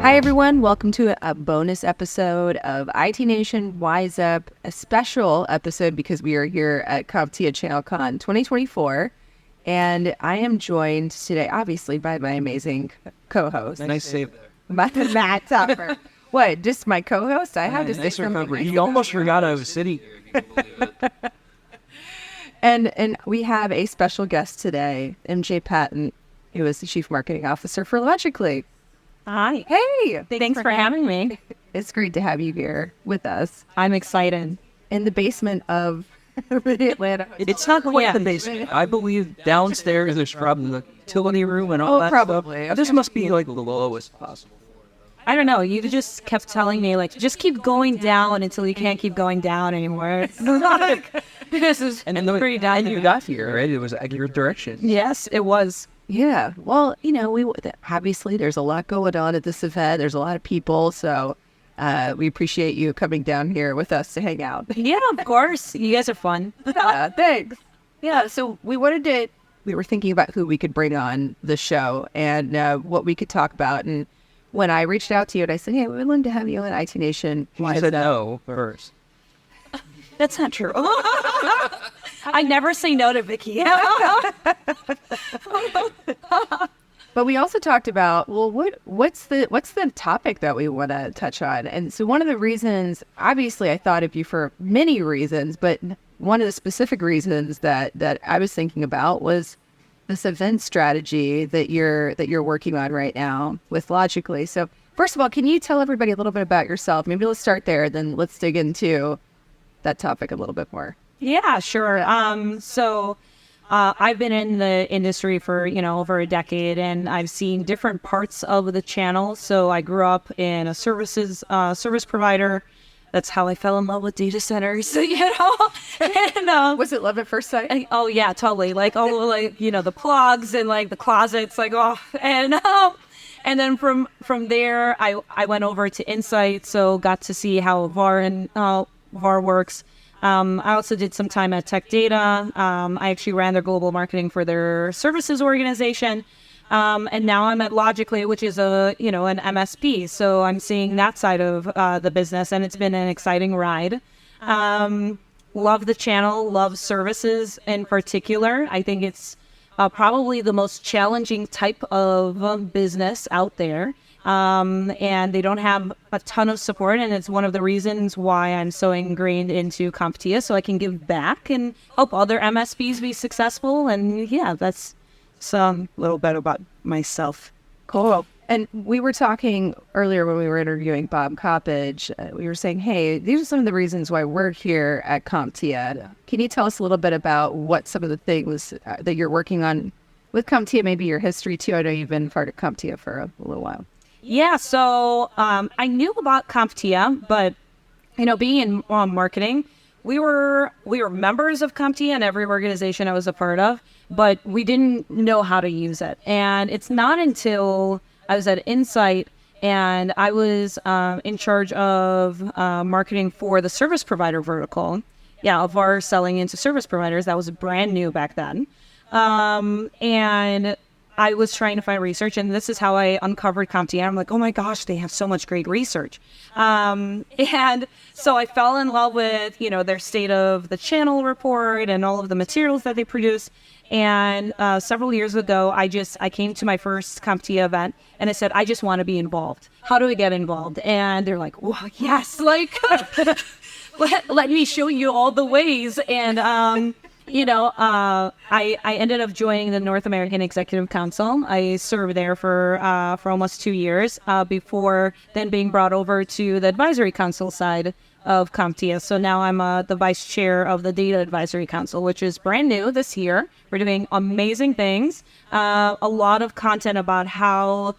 Hi, everyone. Welcome to a bonus episode of IT Nation Wise Up, a special episode because we are here at CompTIA ChannelCon 2024. And I am joined today, obviously, by my amazing co-host. Nice save there. Matt Topper. What, just my co-host? I have to say nice recovery. something. You almost forgot I was sitting here. And we have a special guest today, MJ Patton, who is the Chief Marketing Officer for Logically. Hi. Hey! Thanks for having me. It's great to have you here with us I'm excited. in the basement of the Atlanta. It's not quite the basement. I believe downstairs there's probably the utility room and all that probably. stuff. This must be like the lowest possible. I don't know. You just kept telling me, like, just keep going down until you can't keep going down anymore. It's like, this is pretty down. And you got here, right? It was accurate direction. Yes, it was. Yeah. Well, you know, we obviously there's a lot going on at this event. There's a lot of people, so we appreciate you coming down here with us to hang out. Yeah, of course. You guys are fun. Thanks. Yeah. So we were thinking about who we could bring on the show and what we could talk about. And when I reached out to you and I said, hey, we'd love to have you on IT Nation. You said no first. That's not true. I never say no to Vicky. But we also talked about, well, what's the topic that we want to touch on? And so one of the reasons, obviously I thought of you for many reasons, but one of the specific reasons that I was thinking about was this event strategy that you're working on right now with Logically. So first of all, can you tell everybody a little bit about yourself? Maybe let's start there, then let's dig into that topic a little bit more. Yeah, sure. So I've been in the industry for, over a decade, and I've seen different parts of the channel. So I grew up in a service provider. That's how I fell in love with data centers, And, Was it love at first sight? oh yeah, totally. Like the plugs and like the closets, and then from there, I went over to Insight, so got to see how VAR works. I also did some time at Tech Data. I actually ran their global marketing for their services organization. And now I'm at Logically, which is an MSP. So I'm seeing that side of the business, and it's been an exciting ride. Love the channel, love services in particular. I think it's probably the most challenging type of business out there. And they don't have a ton of support, and it's one of the reasons why I'm so ingrained into CompTIA, so I can give back and help other MSPs be successful. And yeah, that's some little bit about myself. Cool. And we were talking earlier when we were interviewing Bob Coppage. We were saying, hey, these are some of the reasons why we're here at CompTIA. Yeah. Can you tell us a little bit about what some of the things that you're working on with CompTIA, maybe your history too? I know you've been part of CompTIA for a little while. Yeah, so I knew about CompTIA, but being in marketing, we were members of CompTIA in every organization I was a part of, but we didn't know how to use it. And it's not until I was at Insight and I was in charge of marketing for the service provider vertical. Yeah, of our selling into service providers. That was brand new back then. And I was trying to find research, and this is how I uncovered CompTIA. I'm like, oh my gosh, they have so much great research. And so I fell in love with, their state of the channel report and all of the materials that they produce. And several years ago, I came to my first CompTIA event, and I said, I just want to be involved. How do I get involved? And they're like, well, yes, let me show you all the ways. And I ended up joining the North American Executive Council. I served there for almost 2 years before then being brought over to the advisory council side of CompTIA. So now I'm the vice chair of the Data Advisory Council, which is brand new this year. We're doing amazing things. A lot of content about how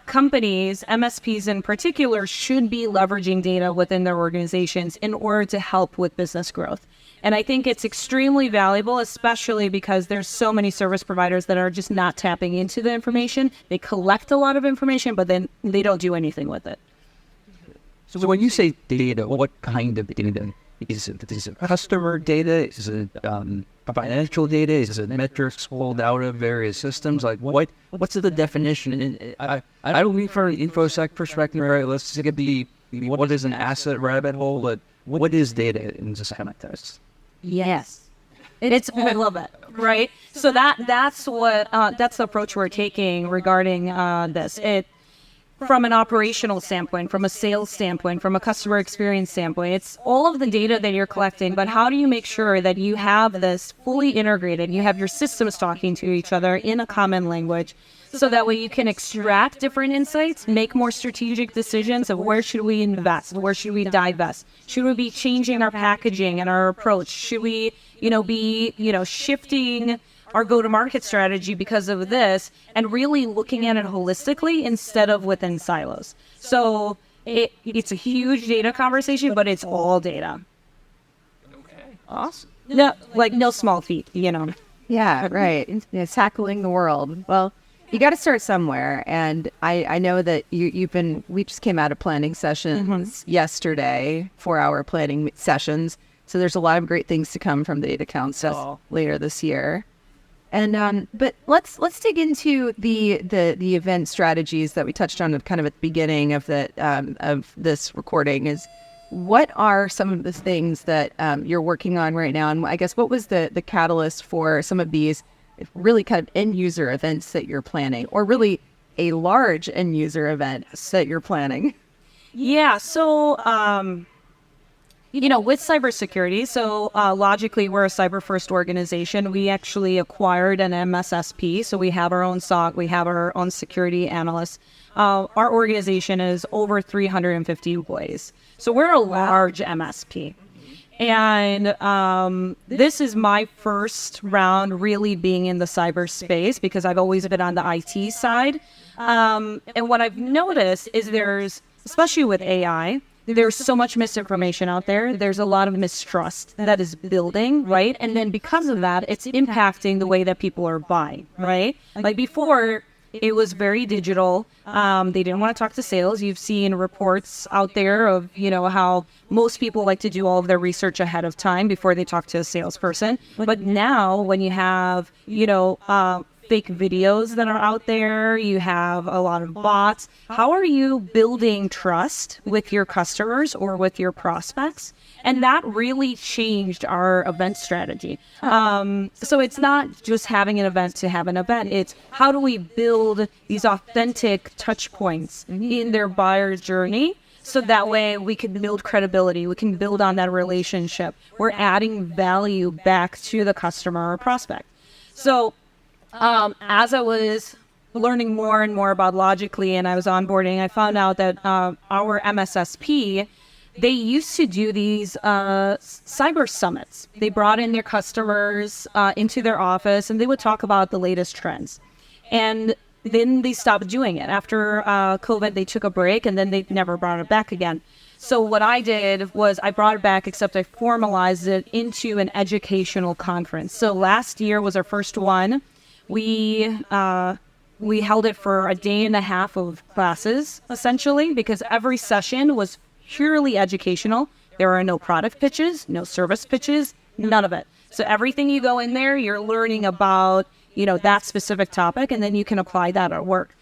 companies, MSPs in particular, should be leveraging data within their organizations in order to help with business growth. And I think it's extremely valuable, especially because there's so many service providers that are just not tapping into the information. They collect a lot of information, but then they don't do anything with it. So when you say data, what kind of data? Is it customer data? Is it financial data? Is it metrics pulled out of various systems? Like what's the definition? And I don't mean from an InfoSec perspective, right? Let's just get the what is an asset rabbit hole, but what is data in this kind of test? Yes. It's all of it, right? So that's what that's the approach we're taking regarding this. It from an operational standpoint, from a sales standpoint, from a customer experience standpoint, it's all of the data that you're collecting. But how do you make sure that you have this fully integrated? You have your systems talking to each other in a common language, so that way you can extract different insights, make more strategic decisions of where should we invest, where should we divest, should we be changing our packaging and our approach, should we, be, shifting our go-to-market strategy because of this, and really looking at it holistically instead of within silos. So it's a huge data conversation, but it's all data. Okay, awesome. No small feat, Yeah, right. It's tackling the world. Well, you got to start somewhere. And I know that we just came out of planning sessions yesterday, 4-hour planning sessions. So there's a lot of great things to come from the Data Council later this year. And but let's dig into the event strategies that we touched on kind of at the beginning of of this recording. Is what are some of the things that you're working on right now, and I guess what was the catalyst for some of these really kind of end user events that you're planning, or really a large end user event that you're planning? Yeah, so with cybersecurity, so logically, we're a cyber-first organization. We actually acquired an MSSP, so we have our own SOC, we have our own security analysts. Our organization is over 350 employees, so we're a large MSP. And this is my first round really being in the cyberspace, because I've always been on the IT side. And what I've noticed is especially with AI, there's so much misinformation out there. There's a lot of mistrust that is building, right? And then because of that, it's impacting the way that people are buying, right? Like before, it was very digital. They didn't want to talk to sales. You've seen reports out there of, how most people like to do all of their research ahead of time before they talk to a salesperson. But now when you have, fake videos that are out there, you have a lot of bots. How are you building trust with your customers or with your prospects? And that really changed our event strategy. So it's not just having an event to have an event. It's how do we build these authentic touch points in their buyer's journey, so that way we can build credibility. We can build on that relationship. We're adding value back to the customer or prospect. So as I was learning more and more about Logically and I was onboarding, I found out that our MSSP, they used to do these cyber summits. They brought in their customers into their office, and they would talk about the latest trends. And then they stopped doing it. After COVID, they took a break, and then they never brought it back again. So what I did was I brought it back, except I formalized it into an educational conference. So last year was our first one. We held it for a day and a half of classes, essentially, because every session was purely educational. There are no product pitches, no service pitches, none of it. So everything you go in there, you're learning about, that specific topic, and then you can apply that at work.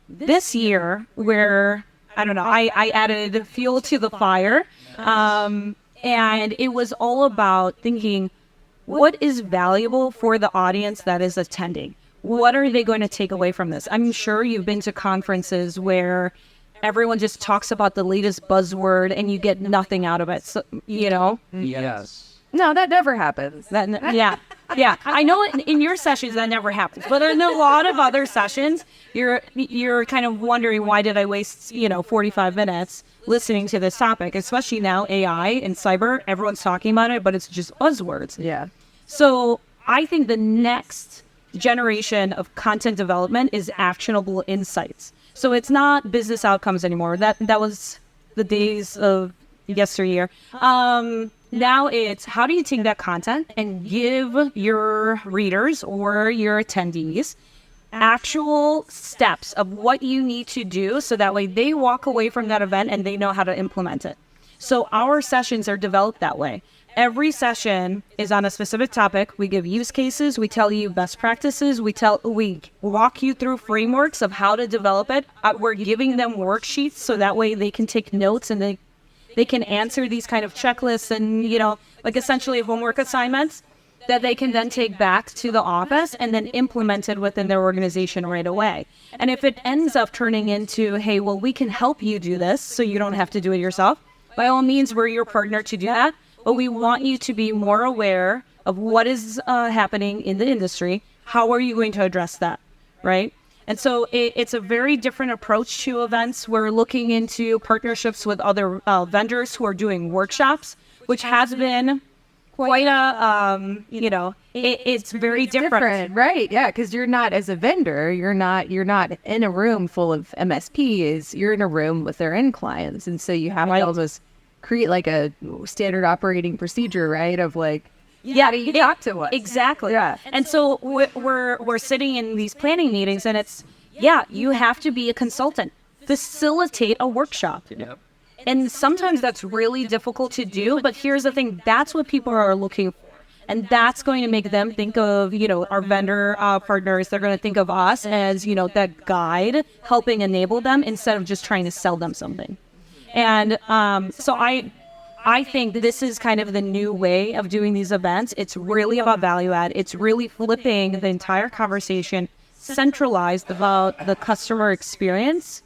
This year, where, I added fuel to the fire, and it was all about thinking, what is valuable for the audience that is attending? What are they going to take away from this? I'm sure you've been to conferences where everyone just talks about the latest buzzword and you get nothing out of it. So, Yes. No, that never happens. Yeah. I know in your sessions that never happens, but in a lot of other sessions, you're kind of wondering, why did I waste 45 minutes listening to this topic? Especially now, AI and cyber, everyone's talking about it, but it's just buzzwords. Yeah. So I think the next generation of content development is actionable insights. So it's not business outcomes anymore. That was the days of yesteryear. Now it's how do you take that content and give your readers or your attendees actual steps of what you need to do, so that way they walk away from that event and they know how to implement it. So our sessions are developed that way. every session is on a specific topic. We give use cases. We tell you best practices. We walk you through frameworks of how to develop it. We're giving them worksheets so that way they can take notes and they can answer these kind of checklists and, like essentially homework assignments that they can then take back to the office and then implement it within their organization right away. And if it ends up turning into, hey, well, we can help you do this so you don't have to do it yourself, by all means, we're your partner to do that. But we want you to be more aware of what is happening in the industry. How are you going to address that, right? And so it's a very different approach to events. We're looking into partnerships with other vendors who are doing workshops, which has been quite a, it's very different. Right? Yeah, because you're not, as a vendor, you're not in a room full of MSPs. You're in a room with their end clients, and so you have to almost create like a standard operating procedure, right? Of like, how do you talk to us? Exactly. Yeah. And so we're sitting in these planning meetings, and it's you have to be a consultant, facilitate a workshop. Yep. And sometimes that's really difficult to do, but here's the thing, that's what people are looking for. And that's going to make them think of, our vendor partners. They're going to think of us as, that guide helping enable them instead of just trying to sell them something. And so I think this is kind of the new way of doing these events. It's really about value add. It's really flipping the entire conversation, centralized about the customer experience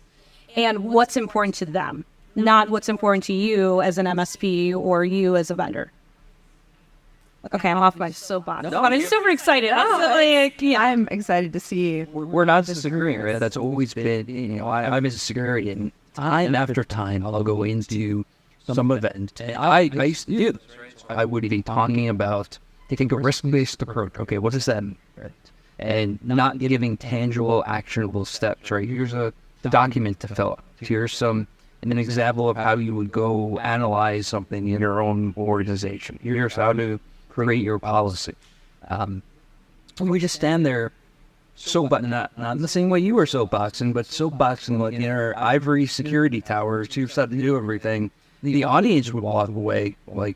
and what's important to them, not what's important to you as an MSP or you as a vendor. Okay, I'm off my soapbox, but I'm super excited. I'm excited to see. We're not disagreeing, right? That's always been, I'm a security, and time after time, I'll go into some event. And I used to do this, right? So I would be talking about taking a risk-based approach. Okay, what does that mean, right? And not giving tangible, actionable steps, right? Here's a document to fill out. Here's an example of how you would go analyze something in your own organization. Here's how to create your policy. We just stand there, not in the same way you were soapboxing, but soapboxing like in our ivory security towers, who had to do everything. The audience would walk away like,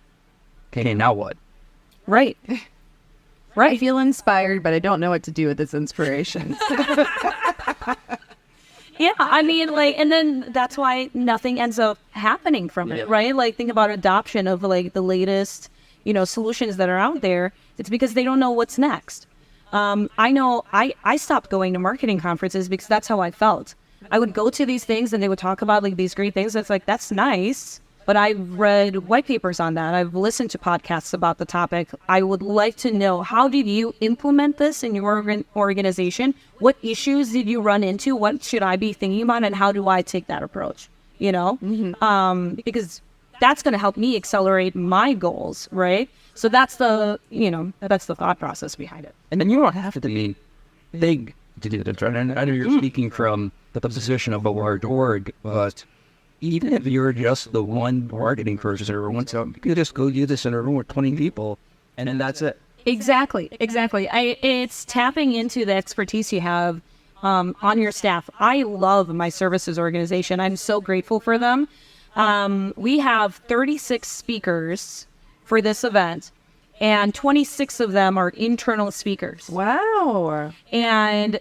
okay, now what? Right. I feel inspired, but I don't know what to do with this inspiration. Yeah, I mean, and then that's why nothing ends up happening from it, right? Like, think about adoption of, the latest, solutions that are out there. It's because they don't know what's next. I know I stopped going to marketing conferences because that's how I felt. I would go to these things and they would talk about, these great things. It's like, that's nice. But I've read white papers on that. I've listened to podcasts about the topic. I would like to know, how did you implement this in your organization? What issues did you run into? What should I be thinking about? And how do I take that approach? Because that's going to help me accelerate my goals, right? So that's the thought process behind it. And then you don't have to be big to do this, right? And I know you're speaking from the position of a large org, but even if you're just the one marketing person or one, you could just go do this in a room with 20 people, and then that's it. Exactly. It's tapping into the expertise you have on your staff. I love my services organization. I'm so grateful for them. We have 36 speakers for this event, and 26 of them are internal speakers. Wow. And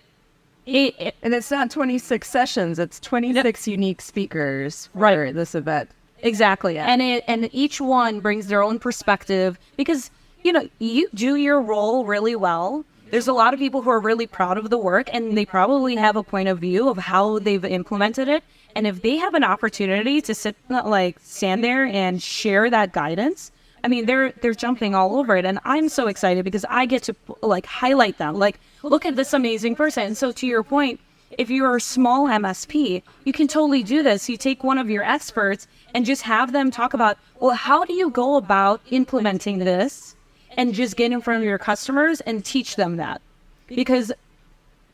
and it's not 26 sessions, it's 26 unique speakers for this event. Exactly. And each one brings their own perspective because, you do your role really well. There's a lot of people who are really proud of the work, and they probably have a point of view of how they've implemented it. And if they have an opportunity to stand there and share that guidance, I mean, they're jumping all over it. And I'm so excited because I get to highlight them. Look at this amazing person. And so to your point, if you're a small MSP, you can totally do this. You take one of your experts and just have them talk about, well, how do you go about implementing this, and just get in front of your customers and teach them that. Because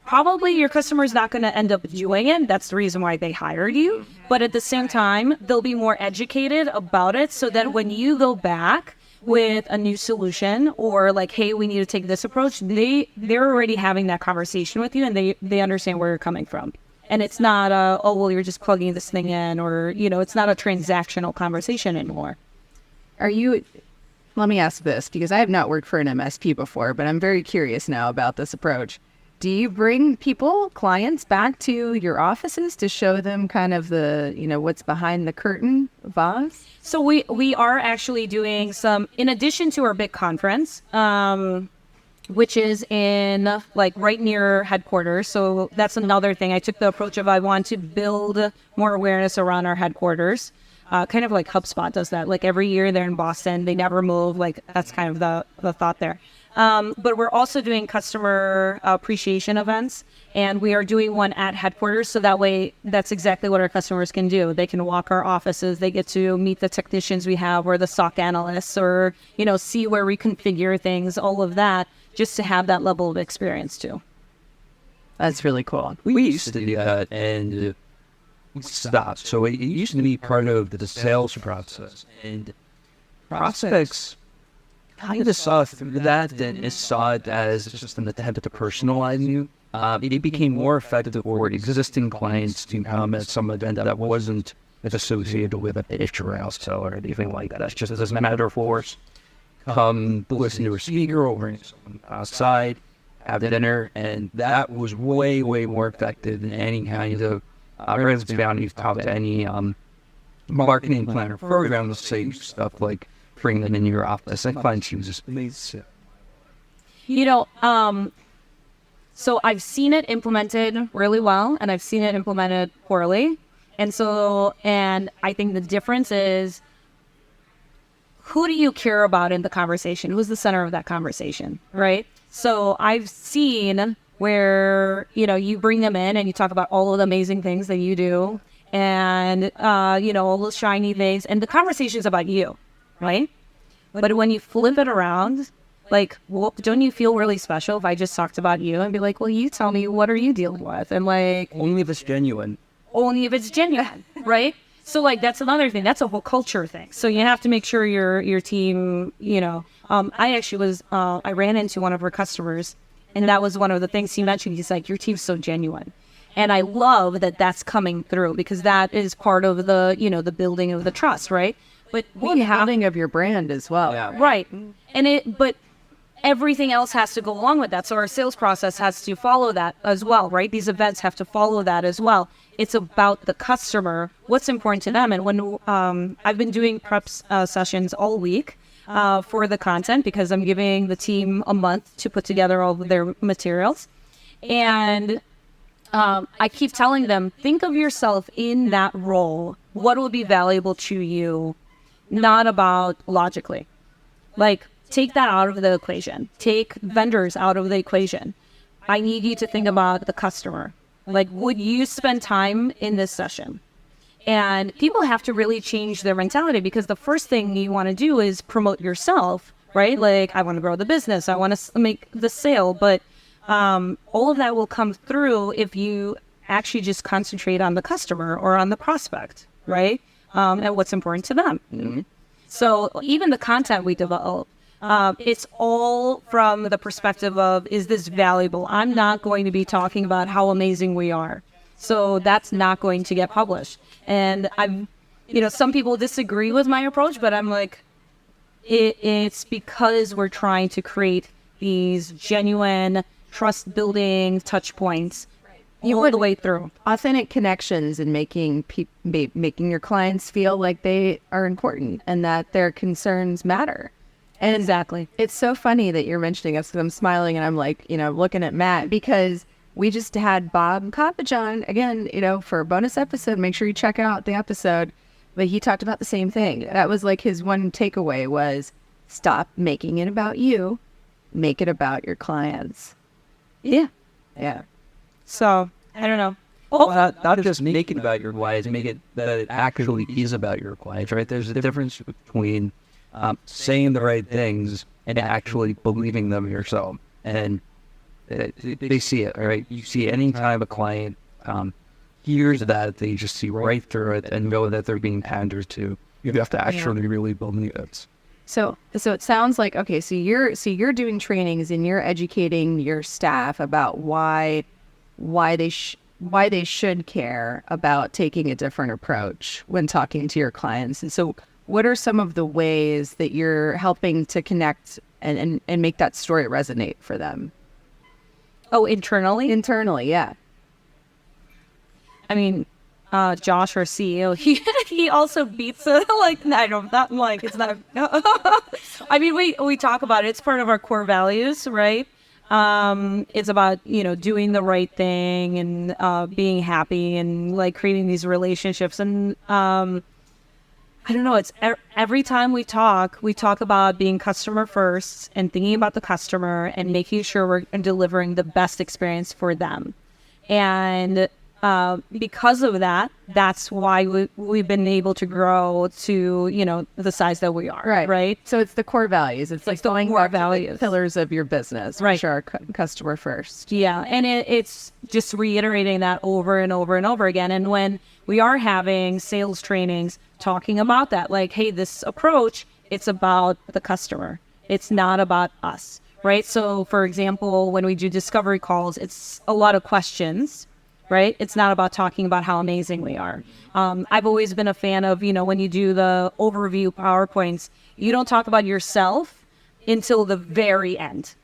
probably your customer's not going to end up doing it. That's the reason why they hired you. But at the same time, they'll be more educated about it so that when you go back with a new solution or hey, we need to take this approach, they're already having that conversation with you, and they understand where you're coming from. And it's not you're just plugging this thing in, or it's not a transactional conversation anymore. Are you let me ask this, because I have not worked for an MSP before, but I'm very curious now about this approach. Do you bring clients back to your offices to show them kind of the, what's behind the curtain of Oz? So we are actually doing some, in addition to our big conference, which is in like right near headquarters. So that's another thing. I took the approach of I want to build more awareness around our headquarters. Kind of like HubSpot does that. Like every year they're in Boston, they never move. Like that's kind of the thought there. But we're also doing customer appreciation events, and we are doing one at headquarters. So that way, that's exactly what our customers can do. They can walk our offices. They get to meet the technicians we have, or the SOC analysts, or, see where we configure things, all of that, just to have that level of experience too. That's really cool. We used to do that, and we stopped. So it used to be part of the sales process, and prospects kind of saw through that and saw it as just an attempt to personalize you. It became more effective for existing clients to come at some event that wasn't associated with a pitch or a sell or anything like that. That's just as a matter of course. Come listen to a speaker or bring someone outside, have dinner, and that was way, way more effective than any kind of presence value top to any marketing plan or program to say stuff like bring them into your office. I find she was just amazing. So I've seen it implemented really well, and I've seen it implemented poorly. And I think the difference is, who do you care about in the conversation? Who's the center of that conversation, right? So I've seen where, you bring them in and you talk about all of the amazing things that you do and, all those shiny things, and the conversation's about you. Right? But when you flip it around, like, well, don't you feel really special if I just talked about you and be like, well, you tell me, what are you dealing with? And like, only if it's genuine. Only if it's genuine, right? So like, that's another thing. That's a whole culture thing. So you have to make sure your team, I actually I ran into one of our customers, and that was one of the things he mentioned. He's like, your team's so genuine. And I love that that's coming through, because that is part of the, the building of the trust, right? But the building of your brand as well. Yeah. Right. But everything else has to go along with that. So our sales process has to follow that as well, right? These events have to follow that as well. It's about the customer, what's important to them. And when I've been doing prep sessions all week for the content, because I'm giving the team a month to put together all of their materials. And I keep telling them, think of yourself in that role. What will be valuable to you? Not about logically. Like, take that out of the equation. Take vendors out of the equation. I need you to think about the customer. Like, would you spend time in this session? And people have to really change their mentality, because the first thing you want to do is promote yourself, right? Like, I want to grow the business. I want to make the sale. But all of that will come through if you actually just concentrate on the customer or on the prospect, right? And what's important to them. Mm-hmm. So even the content we develop, it's all from the perspective of, is this valuable? I'm not going to be talking about how amazing we are. So that's not going to get published. And some people disagree with my approach, but I'm like, it's because we're trying to create these genuine trust building touch points all the way through. Authentic connections and making your clients feel like they are important and that their concerns matter. And exactly. It's so funny that you're mentioning us, because I'm smiling and I'm like, looking at Matt, because we just had Bob Coppage on again, for a bonus episode. Make sure you check out the episode. But he talked about the same thing. That was like his one takeaway was, stop making it about you. Make it about your clients. Yeah. Yeah. So, I don't know. Well, not just make it about your clients, make it that it actually is about your clients, right? There's a difference between saying the right things and actually believing them yourself. And they see it, right? You see any time a client hears that, they just see right through it and know that they're being pandered to. You have to actually really believe it. So it sounds like, okay, so you're doing trainings and you're educating your staff about why they should care about taking a different approach when talking to your clients. And so what are some of the ways that you're helping to connect and make that story resonate for them? Oh, internally? Internally, yeah. I mean, Josh, our CEO, he also beats it. Like, I don't, not like, it's not. I mean, we talk about it. It's part of our core values, right? It's about, doing the right thing and being happy and like creating these relationships. And I don't know, it's every time we talk about being customer first and thinking about the customer and making sure we're delivering the best experience for them. And because of that, that's why we've been able to grow to, the size that we are. Right. So it's the core values. It's like the going core back to the values. pillars of your business, Right. which are customer first. Yeah. And it's just reiterating that over and over and over again. And when we are having sales trainings talking about that, like, hey, this approach, it's about the customer. It's not about us. Right. So, for example, when we do discovery calls, it's a lot of questions. Right? It's not about talking about how amazing we are. I've always been a fan of, when you do the overview PowerPoints, you don't talk about yourself until the very end.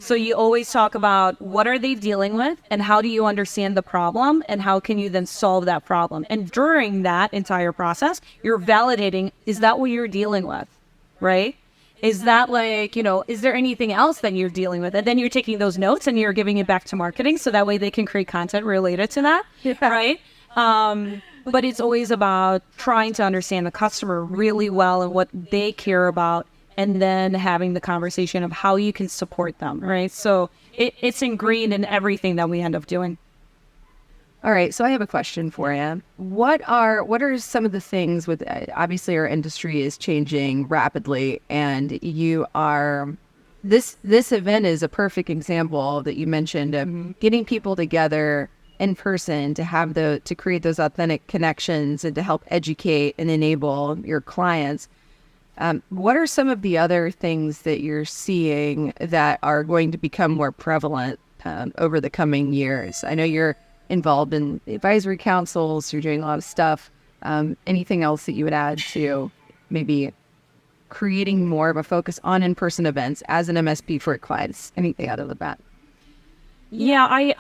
So you always talk about what are they dealing with and how do you understand the problem and how can you then solve that problem? And during that entire process, you're validating, is that what you're dealing with? Right? Is that like, is there anything else that you're dealing with? And then you're taking those notes and you're giving it back to marketing so that way they can create content related to that. Yeah. Right? But it's always about trying to understand the customer really well and what they care about and then having the conversation of how you can support them. Right? So it's ingrained in everything that we end up doing. All right, so I have a question for you. What are some of the things with obviously our industry is changing rapidly, and this event is a perfect example that you mentioned of getting people together in person to create those authentic connections and to help educate and enable your clients. What are some of the other things that you're seeing that are going to become more prevalent over the coming years? I know you're involved in advisory councils, you're doing a lot of stuff. Anything else that you would add to maybe creating more of a focus on in-person events as an MSP for clients? Anything out of the bat? Yeah,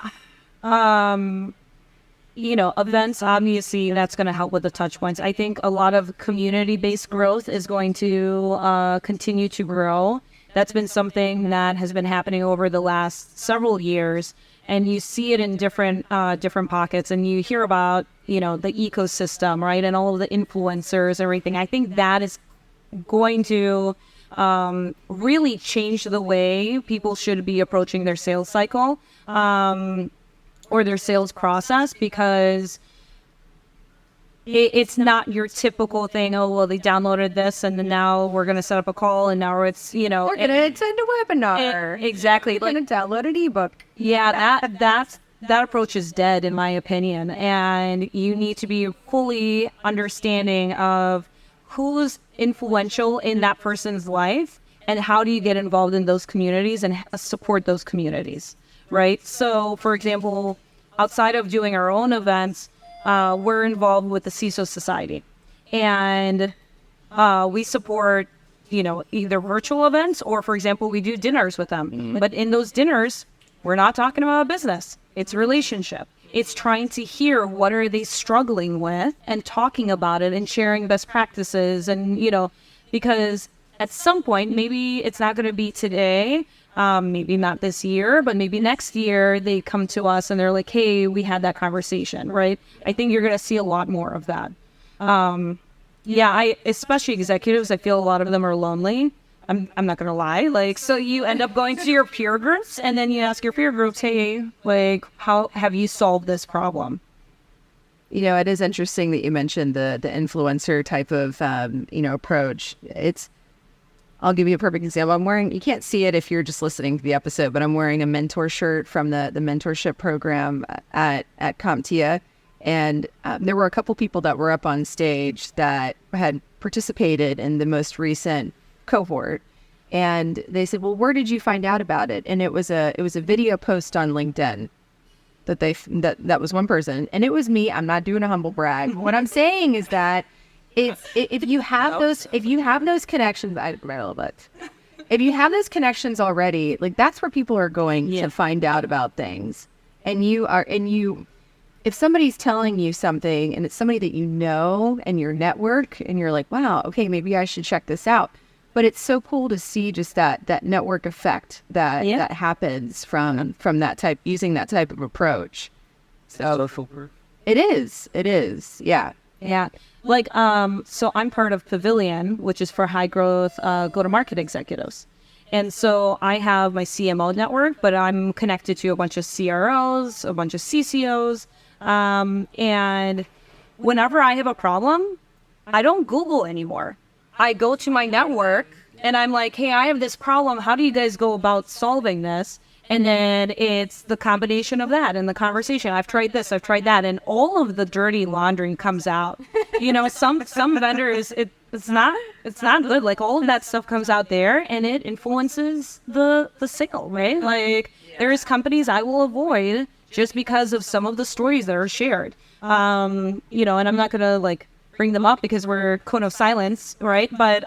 events, obviously, that's going to help with the touch points. I think a lot of community-based growth is going to continue to grow. That's been something that has been happening over the last several years. And you see it in different pockets, and you hear about, the ecosystem, right? And all of the influencers, everything. I think that is going to really change the way people should be approaching their sales cycle or their sales process, because it's not your typical thing. Oh, well, they downloaded this and then now we're going to set up a call and now it's, we're going to attend a webinar. Exactly. We're going to download an ebook. Yeah, that approach is dead in my opinion. And you need to be fully understanding of who's influential in that person's life and how do you get involved in those communities and support those communities, right? So, for example, outside of doing our own events, we're involved with the CISO Society, and we support, either virtual events or, for example, we do dinners with them. Mm-hmm. But in those dinners, we're not talking about business. It's relationship. It's trying to hear what are they struggling with and talking about it and sharing best practices. And, because at some point, maybe it's not going to be today, maybe not this year, but maybe next year they come to us and they're like, hey, we had that conversation, right? I think you're going to see a lot more of that. Especially executives, I feel a lot of them are lonely. I'm not going to lie. So you end up going to your peer groups and then you ask your peer groups, hey, how have you solved this problem? It is interesting that you mentioned the influencer type of, approach. I'll give you a perfect example. I'm wearing, you can't see it if you're just listening to the episode, but I'm wearing a mentor shirt from the mentorship program at CompTIA. And there were a couple people that were up on stage that had participated in the most recent cohort. And they said, well, where did you find out about it? And it was a video post on LinkedIn that was one person. And it was me. I'm not doing a humble brag. What I'm saying is that if you have those connections, I read a little bit. If you have those connections already, like that's where people are going to find out about things. If somebody's telling you something and it's somebody that you know and your network and you're like, wow, okay, maybe I should check this out. But it's so cool to see just that network effect that happens from that type, using that type of approach. So Social proof. it is. Yeah. Yeah. Like, so I'm part of Pavilion, which is for high growth go-to-market executives. And so I have my CMO network, but I'm connected to a bunch of CROs, a bunch of CCOs. And whenever I have a problem, I don't Google anymore. I go to my network and I'm like, hey, I have this problem. How do you guys go about solving this? And then it's the combination of that and the conversation. I've tried this, I've tried that, and all of the dirty laundry comes out. You know, some vendors, it's not good. Like all of that stuff comes out there, and it influences the sale, right? Like there's companies I will avoid just because of some of the stories that are shared. You know, and I'm not gonna like bring them up because we're cone of silence, right? But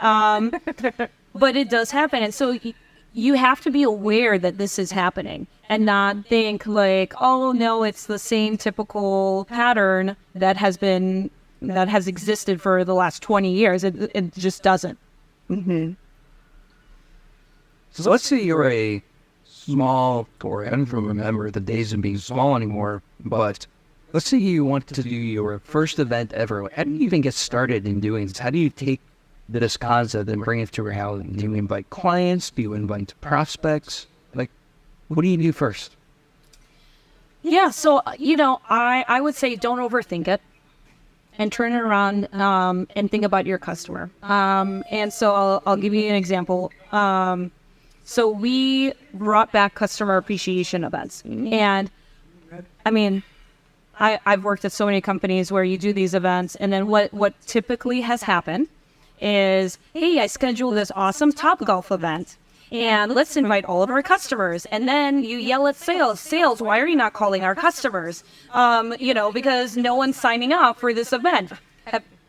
it does happen, and so. You have to be aware that this is happening and not think like, oh no, it's the same typical pattern that has existed for the last 20 years. It just doesn't. Mm-hmm. So let's say you're a small, or I don't even remember the days of being small anymore, but let's say you want to do your first event ever. How do you even get started in doing this? How do you take this concept and bring it to reality? Do you invite clients? Do you invite prospects? Like, what do you do first? Yeah, so, you know, I would say don't overthink it and turn it around and think about your customer. And so I'll give you an example. So we brought back customer appreciation events. And, I mean, I've worked at so many companies where you do these events, and then what typically has happened is, hey, I scheduled this awesome Topgolf event and let's invite all of our customers. And then you yell at sales, why are you not calling our customers? You know, because no one's signing up for this event.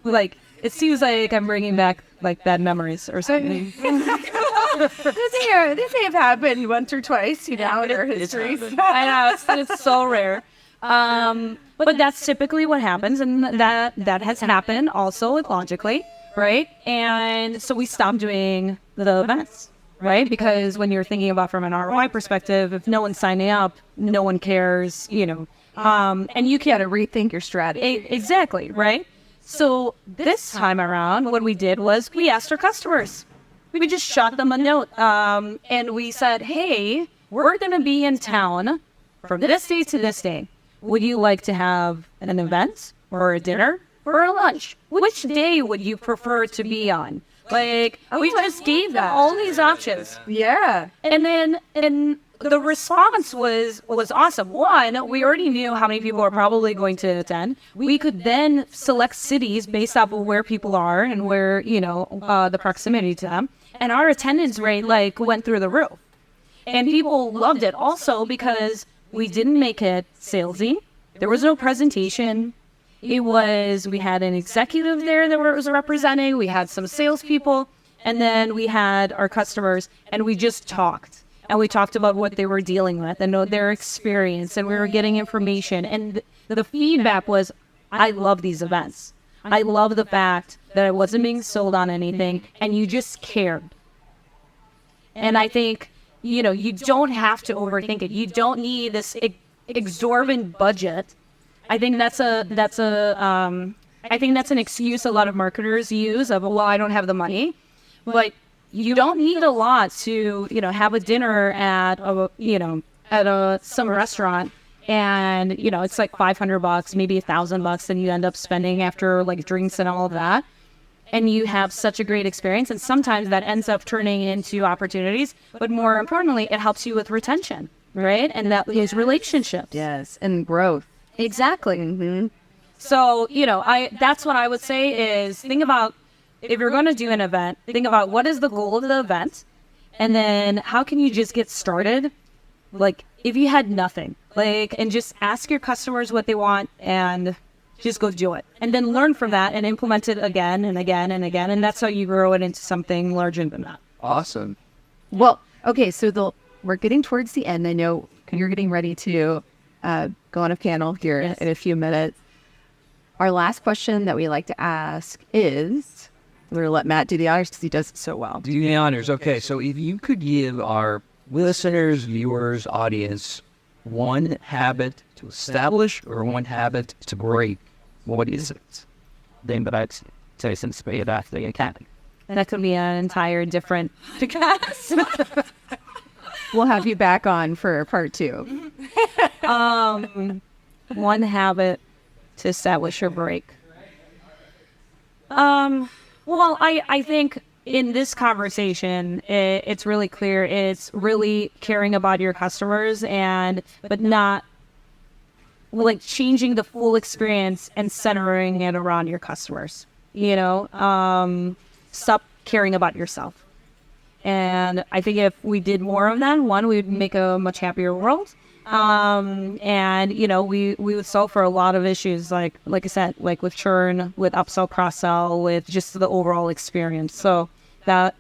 Like, it seems like I'm bringing back like bad memories or something. This may have happened once or twice, you know, in our history. I know, it's so rare. But that's typically what happens, and that has happened also logically. Right. And so we stopped doing the events, right? Because when you're thinking about from an ROI perspective, if no one's signing up, no one cares, you know, and you got to rethink your strategy. Exactly. Right. So this time around, what we did was we asked our customers, we just shot them a note. And we said, hey, we're going to be in town from this day to this day. Would you like to have an event or a dinner? Or a lunch? Which day would you prefer to be on? Like, we just gave them all these options. Yeah. And the response was awesome. One, we already knew how many people are probably going to attend. We could then select cities based off of where people are and where, you know, the proximity to them. And our attendance rate, like, went through the roof. And people loved it also because we didn't make it salesy. There was no presentation. We had an executive there that was representing, we had some salespeople, and then we had our customers, and we just talked. And we talked about what they were dealing with and their experience, and we were getting information. And the feedback was, I love these events. I love the fact that I wasn't being sold on anything, and you just cared. And I think, you know, you don't have to overthink it. You don't need this exorbitant budget. I think that's an excuse a lot of marketers use of, well, I don't have the money. But you don't need a lot to, you know, have a dinner at some restaurant, and, you know, it's like $500, maybe $1,000, and you end up spending after like drinks and all of that. And you have such a great experience, and sometimes that ends up turning into opportunities. But more importantly, it helps you with retention, right? And that is relationships. Yes, and growth. Exactly. Mm-hmm. So, you know, that's what I would say is think about, if you're going to do an event, think about what is the goal of the event, and then how can you just get started? Like, if you had nothing, like, and just ask your customers what they want and Just go do it. And then learn from that and implement it again and again and again. And that's how you grow it into something larger than that. Awesome. Well, okay, so we're getting towards the end. I know you're getting ready to go on a panel here Yes. in a few minutes. Our last question that we like to ask is, we're going to let Matt do the honors because he does it so well. Do the honors. Okay, so if you could give our listeners, viewers, audience one habit to establish or one habit to break, what is it? Then, but I'd say since we had asked the academy. That could be an entire different podcast. We'll have you back on for part 2. One habit to establish or break. Well, I think in this conversation, it's really clear. It's really caring about your customers but not like changing the full experience and centering it around your customers. Stop caring about yourself. And I think if we did more of that, one, we'd make a much happier world. And we would solve for a lot of issues, like I said, like with churn, with upsell, cross-sell, with just the overall experience. So that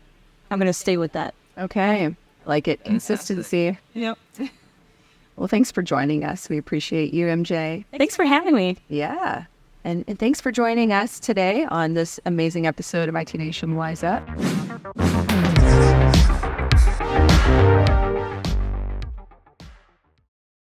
I'm going to stay with that. Okay. Like it. Consistency. Yep. Well, thanks for joining us. We appreciate you, MJ. Thanks for having me. Yeah. And thanks for joining us today on this amazing episode of IT Nation Wise Up.